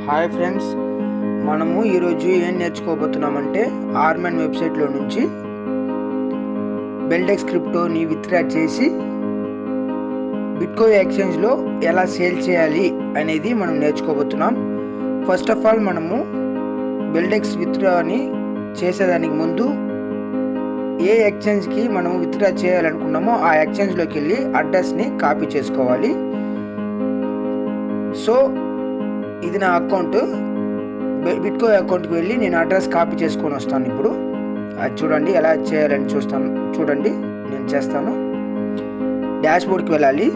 Hi friends, మనము ఈరోజు ఏం నేర్చుకోబోతున్నామంటే ఆర్మెన్ వెబ్సైట్లో నుంచి బెల్డెక్స్ క్రిప్టోని విత్డ్రా చేసి బిట్కోయిన్ ఎక్స్చేంజ్లో ఎలా సేల్ చేయాలి అనేది మనం నేర్చుకోబోతున్నాం. ఫస్ట్ ఆఫ్ ఆల్ మనము బెల్డెక్స్ విత్డ్రాని చేసేదానికి ముందు ఏ ఎక్స్చేంజ్కి మనం విత్డ్రా చేయాలనుకున్నామో ఆ ఎక్స్చేంజ్లోకి వెళ్ళి అడ్రస్ని కాపీ చేసుకోవాలి. సో ఇది నా అకౌంట్, బిట్కోయిన్ అకౌంట్కి వెళ్ళి నేను అడ్రస్ కాపీ చేసుకొని వస్తాను. ఇప్పుడు అది చూడండి ఎలా చేయాలని చూడండి నేను చేస్తాను. డాష్బోర్డ్కి వెళ్ళాలి,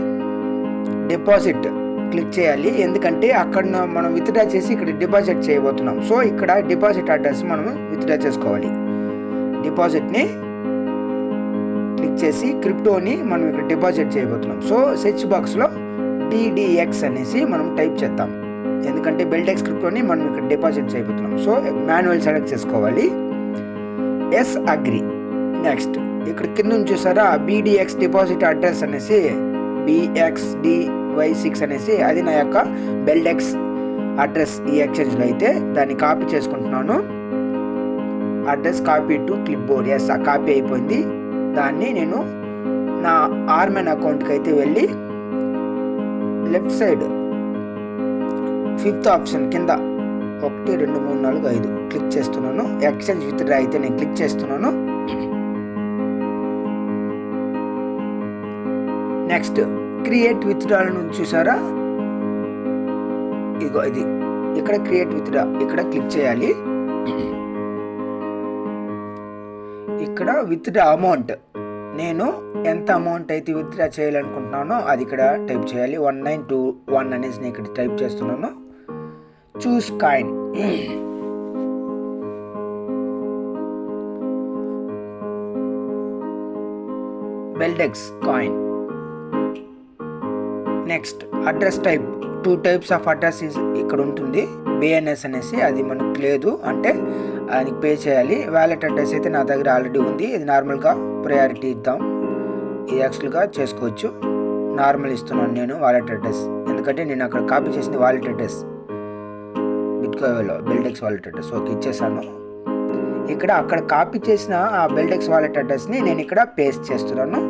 డిపాజిట్ క్లిక్ చేయాలి, ఎందుకంటే అక్కడ మనం విత్డ్రా చేసి ఇక్కడ డిపాజిట్ చేయబోతున్నాం. సో ఇక్కడ డిపాజిట్ అడ్రస్ మనం విత్డ్రా చేసుకోవాలి. డిపాజిట్ని క్లిక్ చేసి క్రిప్టోని మనం ఇక్కడ డిపాజిట్ చేయబోతున్నాం. సో సెర్చ్ బాక్స్లో DDX అనేసి మనం టైప్ చేద్దాం, ఎందుకంటే బెల్డెక్స్ క్రిప్టోని మనం ఇక్కడ డిపాజిట్ చేయబోతున్నాం. సో మాన్యువల్ సెలెక్ట్ చేసుకోవాలి, ఎస్ అగ్రి. నెక్స్ట్ ఇక్కడ కింద నుంచి చూసారా BDX డిపాజిట్ అడ్రస్ అనేసి BXDY6 అనేసి అది నా యొక్క బెల్డెక్స్ అడ్రస్. ఈ ఎక్స్చేంజ్లో అయితే దాన్ని కాపీ చేసుకుంటున్నాను. Address copy to clipboard. Yes, ఆ కాపీ అయిపోయింది. దాన్ని నేను నా ఆర్మెన్ అకౌంట్కి అయితే వెళ్ళి లెఫ్ట్ సైడ్ 5th ఆప్షన్ కింద 1 2 3 4 5 క్లిక్ చేస్తున్నాను. ఎక్స్చేంజ్ విత్డ్రా అయితే నేను క్లిక్ చేస్తున్నాను. నెక్స్ట్ క్రియేట్ విత్డ్రా నుంచి చూసారా, ఇగో ఇది ఇక్కడ క్రియేట్ విత్డ్రా ఇక్కడ క్లిక్ చేయాలి. ఇక్కడ విత్డ్రా అమౌంట్ నేను ఎంత అమౌంట్ అయితే విత్డ్రా చేయాలనుకుంటున్నానో అది ఇక్కడ టైప్ చేయాలి. 1921 అనేసి నేను ఇక్కడ టైప్ చేస్తున్నాను. Choose coin, Beldex coin. Next address type 2 types of address ఇక్కడ ఉంటుంది. BNS అనేసి అది మనకు లేదు, అంటే దానికి పే చేయాలి. వ్యాలెట్ అడ్రస్ అయితే నా దగ్గర ఆల్రెడీ ఉంది. ఇది నార్మల్గా ప్రయారిటీ ఇద్దాం, ఇది యాక్చువల్గా చేసుకోవచ్చు. నార్మల్ ఇస్తున్నాను నేను వాలెట్ అడ్రస్, ఎందుకంటే నేను అక్కడ కాపీ చేసింది వాలెట్ అడ్రస్ బిట్కోయిన్లో బెల్డెక్స్ వాలెట్ అడ్రస్. ఓకే, ఇచ్చేసాను. ఇక్కడ అక్కడ కాపీ చేసిన ఆ బెల్డెక్స్ వాలెట్ అడ్రస్ని నేను ఇక్కడ పేస్ట్ చేస్తున్నాను.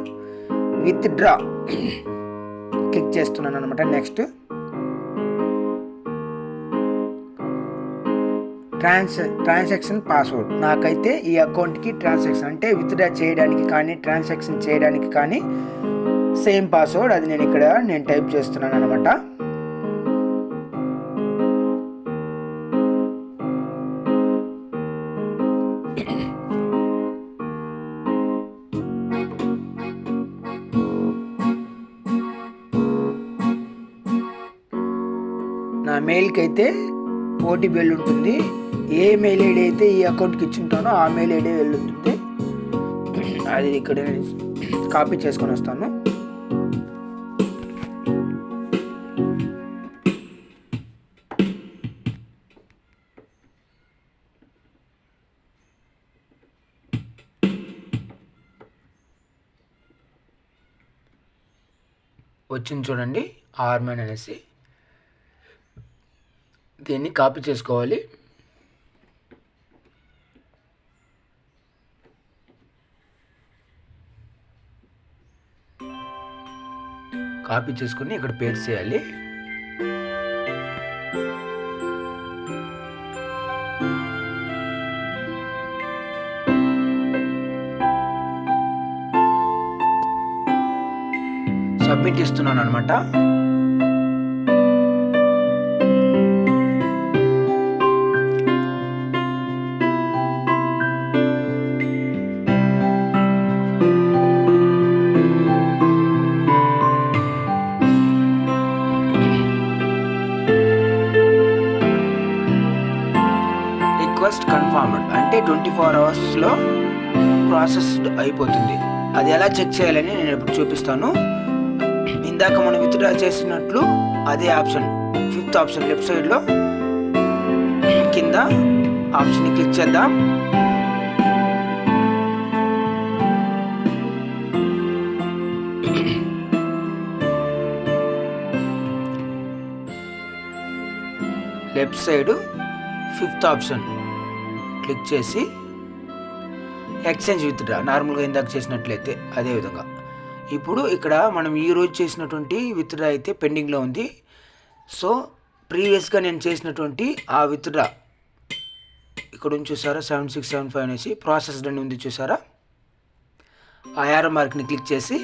విత్డ్రా క్లిక్ చేస్తున్నాను అనమాట. Next transaction password. నాకైతే ఈ అకౌంట్కి ట్రాన్సాక్షన్ అంటే విత్డ్రా చేయడానికి కానీ ట్రాన్సాక్షన్ చేయడానికి కానీ సేమ్ పాస్వర్డ్, అది నేను ఇక్కడ టైప్ చేస్తున్నాను అనమాట. నా మెయిల్కి అయితే OTP వెళ్ళి ఉంటుంది. ఏ మెయిల్ ఐడి అయితే ఈ అకౌంట్కి ఇచ్చింటానో ఆ మెయిల్ ఐడి వెళ్ళి ఉంటుంది. అది ఇక్కడ కాపీ చేసుకొని వస్తాను. వచ్చింది చూడండి ఆర్మెన్ అనేసి, దీన్ని కాపీ చేసుకోవాలి. కాపీ చేసుకుని ఇక్కడ పేస్ట్ చేయాలి. సబ్మిట్ ఇస్తున్నాను అనమాట. రిక్వెస్ట్ కన్ఫర్మ్డ్ అంటే 24 అవర్స్లో ప్రాసెస్డ్ అయిపోతుంది. అది ఎలా చెక్ చేయాలని నేను ఇప్పుడు చూపిస్తాను. ఇందాక మనం విత్డ్రా చేసినట్లు అదే ఆప్షన్ 5th ఆప్షన్ లెఫ్ట్ సైడ్లో కింద ఆప్షన్ని క్లిక్ చేద్దాం. Left side 5th option click చేసి ఎక్స్చేంజ్ విత్డ్రా, నార్మల్గా ఇందాక చేసినట్లయితే అదేవిధంగా. ఇప్పుడు ఇక్కడ మనం ఈరోజు చేసినటువంటి విత్డ్రా అయితే పెండింగ్లో ఉంది. సో ప్రీవియస్గా నేను చేసినటువంటి ఆ విత్డ్రా ఇక్కడ ఉంది చూసారా, 7675 అనేసి ప్రాసెస్డ్ అని ఉంది చూసారా, ఆ యారో మార్క్ని క్లిక్ చేసి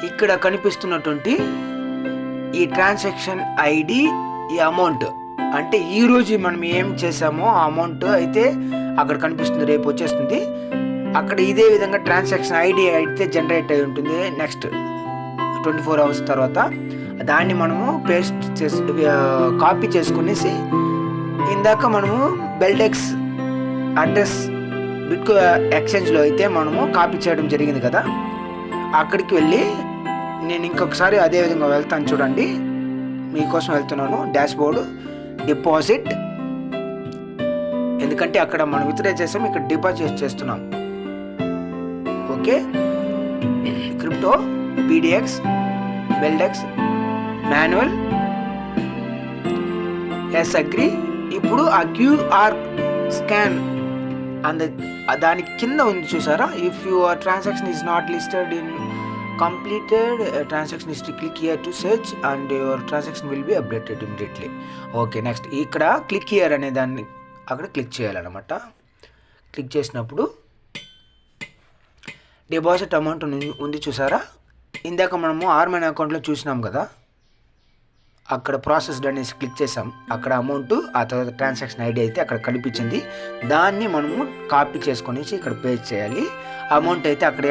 ఇక్కడ కనిపిస్తున్నటువంటి ఈ ట్రాన్సాక్షన్ ఐడి, ఈ అమౌంట్ అంటే ఈరోజు మనం ఏం చేసామో ఆ అమౌంట్ అయితే అక్కడ కనిపిస్తుంది, రేపు వచ్చేస్తుంది. అక్కడ ఇదే విధంగా ట్రాన్సాక్షన్ ఐడి అయితే జనరేట్ అయి ఉంటుంది. నెక్స్ట్ 24 అవర్స్ తర్వాత దాన్ని మనము పేస్ట్ చేసి కాపీ చేసుకునేసి ఇందాక మనము బెల్డెక్స్ అడ్రస్ బిట్కో ఎక్స్చేంజ్లో అయితే మనము కాపీ చేయడం జరిగింది కదా, అక్కడికి వెళ్ళి నేను ఇంకొకసారి అదే విధంగా వెళ్తాను చూడండి. మీకోసం వెళ్తున్నాను. డాష్ బోర్డ్, డిపాజిట్, ఎందుకంటే అక్కడ మనం విత్డ్రా చేసాం, ఇక్కడ డిపాజిట్ చేస్తున్నాం. Okay, crypto, BDX, Beldex, manual, yes agree. ఇప్పుడు ఆ QR స్కాన్ దాని కింద ఉంది చూసారా, if your transaction is not listed in completed transaction history, click here to search and your transaction will be updated immediately. Okay, next ఇక్కడ click here అనే దాన్ని అక్కడ క్లిక్ చేయాలన్నమాట. క్లిక్ చేసినప్పుడు డిపాజిట్ అమౌంట్ ఉంది చూసారా, ఇందాక మనము ఆర్మన్ అకౌంట్లో చూసినాం కదా, అక్కడ ప్రాసెస్డ్ అనేసి క్లిక్ చేసాం. అక్కడ అమౌంట్, ఆ తర్వాత ట్రాన్సాక్షన్ ఐడి అయితే అక్కడ కనిపించింది. దాన్ని మనము కాపీ చేసుకొనేసి ఇక్కడ పేస్ట్ చేయాలి. అమౌంట్ అయితే అక్కడ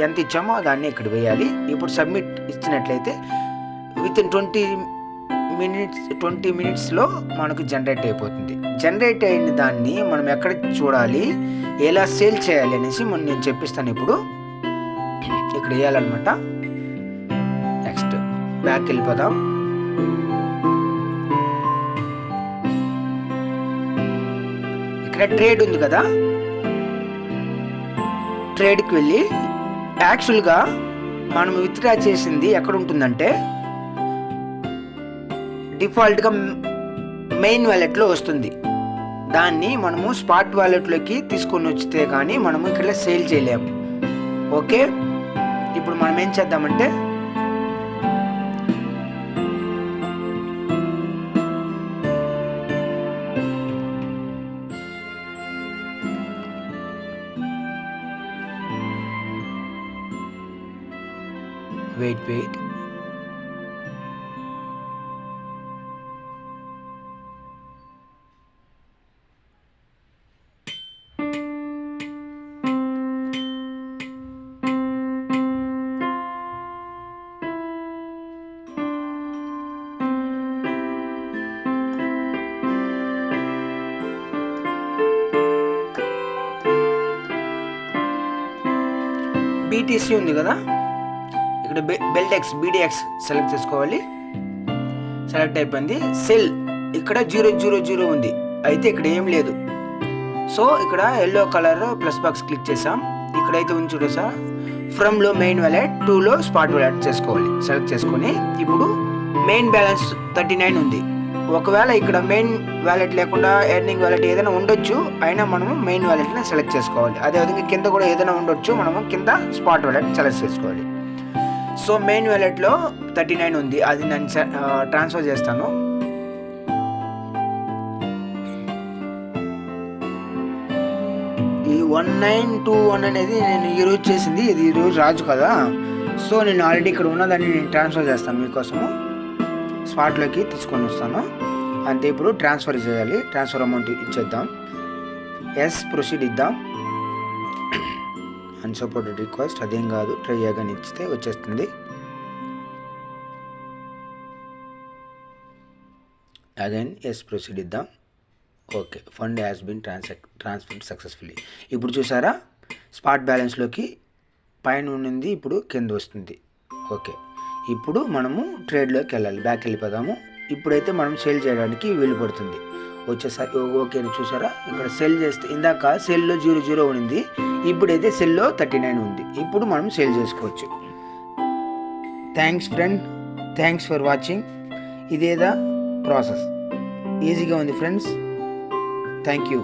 ఎంత ఇచ్చామో దాన్ని ఇక్కడ వేయాలి. ఇప్పుడు సబ్మిట్ ఇచ్చినట్లయితే వితిన్ 20 మినిట్స్లో మనకు జనరేట్ అయిపోతుంది. జనరేట్ అయిన దాన్ని మనం ఎక్కడ చూడాలి, ఎలా సేల్ చేయాలి అనేసి నేను చెప్పిస్తాను. ఇప్పుడు ఇక్కడ వేయాలన్నమాట. నెక్స్ట్ బ్యాక్ వెళ్ళిపోదాం. ఇక్కడ ట్రేడ్ ఉంది కదా, ట్రేడ్కి వెళ్ళి యాక్చువల్గా మనం విత్డ్రా చేసింది ఎక్కడ ఉంటుందంటే డిఫాల్ట్గా మెయిన్ వ్యాలెట్లో వస్తుంది. దాన్ని మనము స్పాట్ వ్యాలెట్లోకి తీసుకొని వస్తే కానీ మనము ఇక్కడ సేల్ చేయలేము. ఓకే, ఇప్పుడు మనం ఏం చేద్దామంటే వెయిట్ BTC ఉంది కదా, ఇక్కడ బెల్డెక్స్ BDX సెలెక్ట్ చేసుకోవాలి. సెలెక్ట్ అయిపోయింది. సెల్ ఇక్కడ 000 ఉంది, అయితే ఇక్కడ ఏం లేదు. సో ఇక్కడ yellow colour plus box click చేసాం. ఇక్కడైతే ఉంది చూడ సార్, ఫ్రమ్లో మెయిన్ వ్యాలెట్, 2లో స్పాట్ వ్యాలెట్ చేసుకోవాలి. సెలెక్ట్ చేసుకొని ఇప్పుడు మెయిన్ బ్యాలెన్స్ 39 ఉంది. ఒకవేళ ఇక్కడ మెయిన్ వ్యాలెట్ లేకుండా ఎర్నింగ్ వ్యాలెట్ ఏదైనా ఉండొచ్చు, అయినా మనము మెయిన్ వ్యాలెట్ని సెలెక్ట్ చేసుకోవాలి. అదేవిధంగా కింద కూడా ఏదైనా ఉండొచ్చు, మనము కింద స్పాట్ వ్యాలెట్ సెలెక్ట్ చేసుకోవాలి. సో మెయిన్ వ్యాలెట్లో 39 ఉంది, అది నేను ట్రాన్స్ఫర్ చేస్తాను. ఈ 1921 అనేది నేను ఈరోజు చేసింది, ఇది ఈరోజు రాజు కదా. సో నేను ఆల్రెడీ ఇక్కడ ఉన్నదాన్ని నేను ట్రాన్స్ఫర్ చేస్తాను మీకోసము. స్పాట్లోకి తీసుకొని వస్తాను అంతే. ఇప్పుడు ట్రాన్స్ఫర్ చేయాలి. ట్రాన్స్ఫర్ అమౌంట్ ఇచ్చేద్దాం. ఎస్ ప్రొసీడ్ ఇద్దాం. అన్సపోర్టెడ్ రిక్వెస్ట్ అదేం కాదు, ట్రై అగైన్ ఇచ్చితే వచ్చేస్తుంది. అగైన్ ఎస్ ప్రొసీడ్ ఇద్దాం. Okay, fund has been transferred successfully. ఇప్పుడు చూసారా, స్పాట్ బ్యాలెన్స్లోకి పైన ఉన్నది ఇప్పుడు కింద వస్తుంది. ఓకే, ఇప్పుడు మనము ట్రేడ్లోకి వెళ్ళాలి. బ్యాక్ వెళ్ళిపోదాము. ఇప్పుడైతే మనం సేల్ చేయడానికి వీలు పడుతుంది. వచ్చేసరి ఓకే చూసారా, ఇక్కడ సెల్ చేస్తే ఇందాక సెల్లో 00 ఉంది, ఇప్పుడైతే సెల్లో 39 ఉంది. ఇప్పుడు మనం సేల్ చేసుకోవచ్చు. Thanks friend, thanks for watching. ఇదేదా ప్రాసెస్ ఈజీగా ఉంది ఫ్రెండ్స్. Thank you.